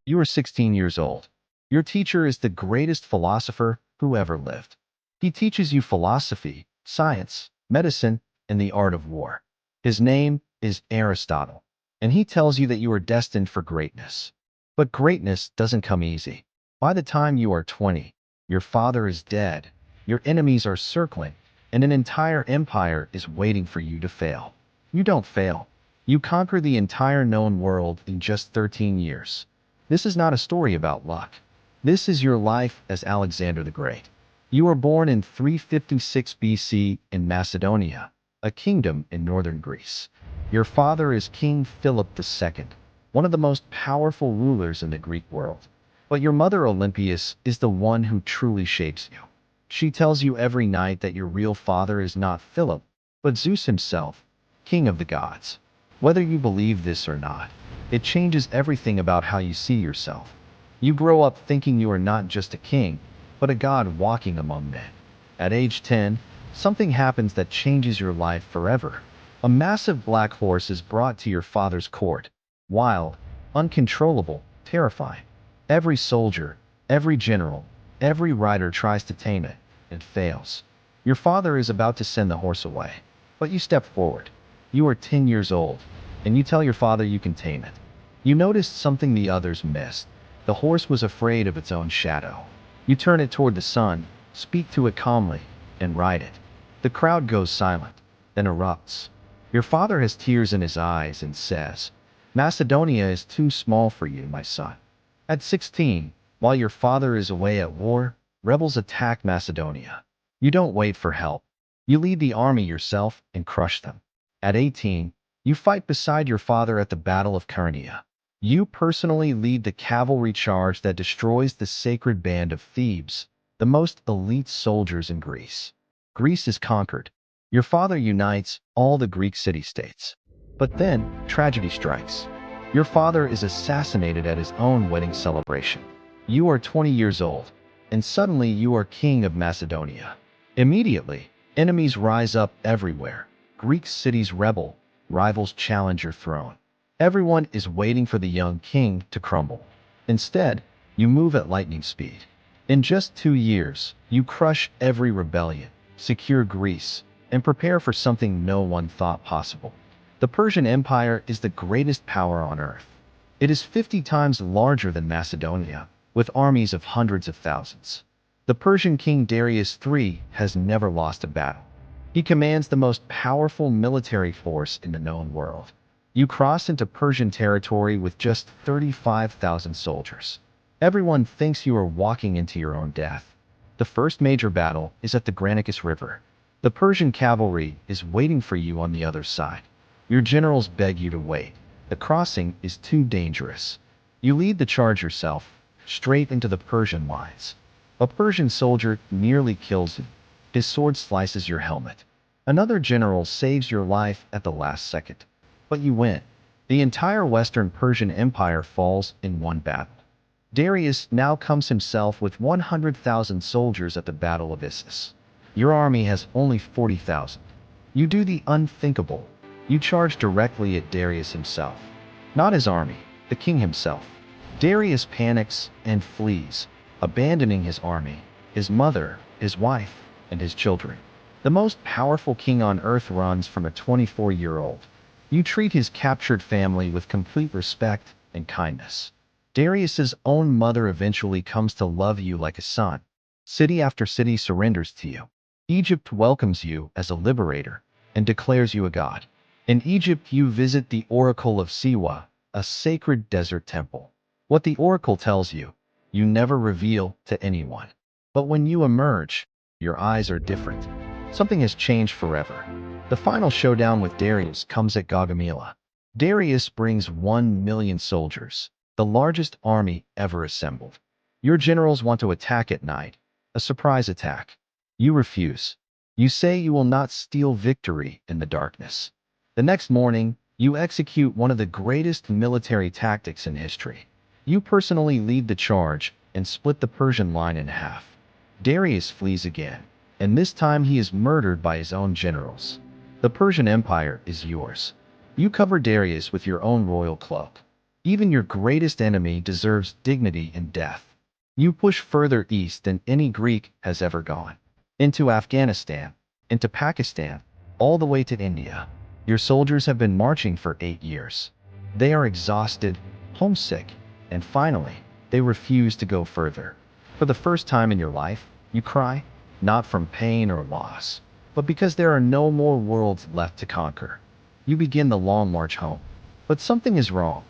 You are 16 years old. Your teacher is the greatest philosopher who ever lived. He teaches you philosophy, science, medicine, and the art of war. His name is Aristotle, and he tells you that you are destined for greatness. But greatness doesn't come easy. By the time you are 20, your father is dead, your enemies are circling, and an entire empire is waiting for you to fail. You don't fail. You conquer the entire known world in just 13 years. This is not a story about luck. This is your life as Alexander the Great. You were born in 356 BC in Macedonia, a kingdom in northern Greece. Your father is King Philip II, one of the most powerful rulers in the Greek world. But your mother Olympias is the one who truly shapes you. She tells you every night that your real father is not Philip, but Zeus himself, king of the gods. Whether you believe this or not, it changes everything about how you see yourself. You grow up thinking you are not just a king, but a god walking among men. At age 10, something happens that changes your life forever. A massive black horse is brought to your father's court. Wild, uncontrollable, terrifying. Every soldier, every general, every rider tries to tame it, and fails. Your father is about to send the horse away, but you step forward. You are 10 years old, and you tell your father you can tame it. You noticed something the others missed. The horse was afraid of its own shadow. You turn it toward the sun, speak to it calmly, and ride it. The crowd goes silent, then erupts. Your father has tears in his eyes and says, "Macedonia is too small for you, my son." At 16, while your father is away at war, rebels attack Macedonia. You don't wait for help. You lead the army yourself and crush them. At 18, you fight beside your father at the Battle of Chaeronea. You personally lead the cavalry charge that destroys the sacred band of Thebes, the most elite soldiers in Greece. Greece is conquered. Your father unites all the Greek city-states. But then, tragedy strikes. Your father is assassinated at his own wedding celebration. You are 20 years old, and suddenly you are king of Macedonia. Immediately, enemies rise up everywhere. Greek cities rebel, rivals challenge your throne. Everyone is waiting for the young king to crumble. Instead, you move at lightning speed. In just 2 years, you crush every rebellion, secure Greece, and prepare for something no one thought possible. The Persian Empire is the greatest power on earth. It is 50 times larger than Macedonia, with armies of hundreds of thousands. The Persian king Darius III has never lost a battle. He commands the most powerful military force in the known world. You cross into Persian territory with just 35,000 soldiers. Everyone thinks you are walking into your own death. The first major battle is at the Granicus River. The Persian cavalry is waiting for you on the other side. Your generals beg you to wait. The crossing is too dangerous. You lead the charge yourself, straight into the Persian lines. A Persian soldier nearly kills you. His sword slices your helmet. Another general saves your life at the last second. But you win. The entire Western Persian Empire falls in one battle. Darius now comes himself with 100,000 soldiers at the Battle of Issus. Your army has only 40,000. You do the unthinkable. You charge directly at Darius himself. Not his army, the king himself. Darius panics and flees, abandoning his army, his mother, his wife, and his children. The most powerful king on earth runs from a 24-year-old. You treat his captured family with complete respect and kindness. Darius's own mother eventually comes to love you like a son. City after city surrenders to you. Egypt welcomes you as a liberator and declares you a god. In Egypt, you visit the Oracle of Siwa, a sacred desert temple. What the oracle tells you, you never reveal to anyone. But when you emerge, your eyes are different. Something has changed forever. The final showdown with Darius comes at Gaugamela. Darius brings 1 million soldiers, the largest army ever assembled. Your generals want to attack at night, a surprise attack. You refuse. You say you will not steal victory in the darkness. The next morning, you execute one of the greatest military tactics in history. You personally lead the charge and split the Persian line in half. Darius flees again, and this time he is murdered by his own generals. The Persian Empire is yours. You cover Darius with your own royal cloak. Even your greatest enemy deserves dignity in death. You push further east than any Greek has ever gone. Into Afghanistan, into Pakistan, all the way to India. Your soldiers have been marching for 8 years. They are exhausted, homesick, and finally, they refuse to go further. For the first time in your life, you cry, not from pain or loss, but because there are no more worlds left to conquer. You begin the long march home. But something is wrong.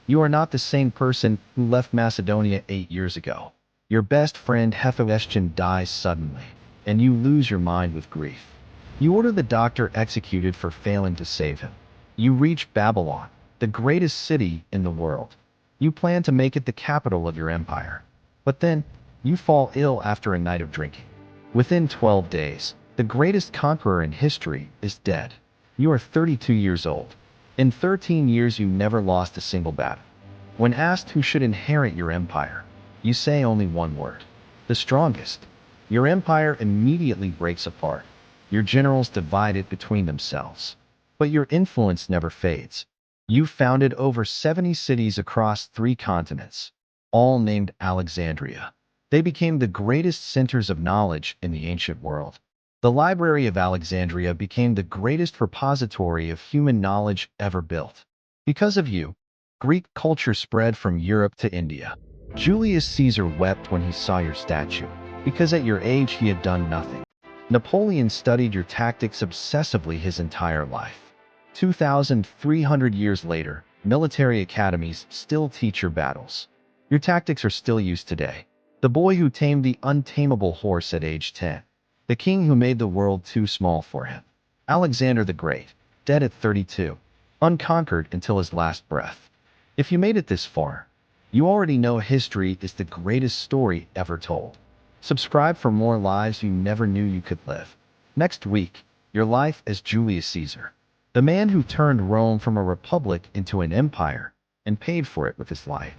You are not the same person who left Macedonia 8 years ago. Your best friend Hephaestion dies suddenly, and you lose your mind with grief. You order the doctor executed for failing to save him. You reach Babylon, the greatest city in the world. You plan to make it the capital of your empire. But then, you fall ill after a night of drinking. Within 12 days, the greatest conqueror in history is dead. You are 32 years old. In 13 years you never lost a single battle. When asked who should inherit your empire, you say only one word: the strongest. Your empire immediately breaks apart. Your generals divide it between themselves. But your influence never fades. You founded over 70 cities across 3 continents, all named Alexandria. They became the greatest centers of knowledge in the ancient world. The Library of Alexandria became the greatest repository of human knowledge ever built. Because of you, Greek culture spread from Europe to India. Julius Caesar wept when he saw your statue, because at your age he had done nothing. Napoleon studied your tactics obsessively his entire life. 2,300 years later, military academies still teach your battles. Your tactics are still used today. The boy who tamed the untamable horse at age 10. The king who made the world too small for him. Alexander the Great, dead at 32, unconquered until his last breath. If you made it this far, you already know history is the greatest story ever told. Subscribe for more lives you never knew you could live. Next week, your life as Julius Caesar, the man who turned Rome from a republic into an empire and paid for it with his life.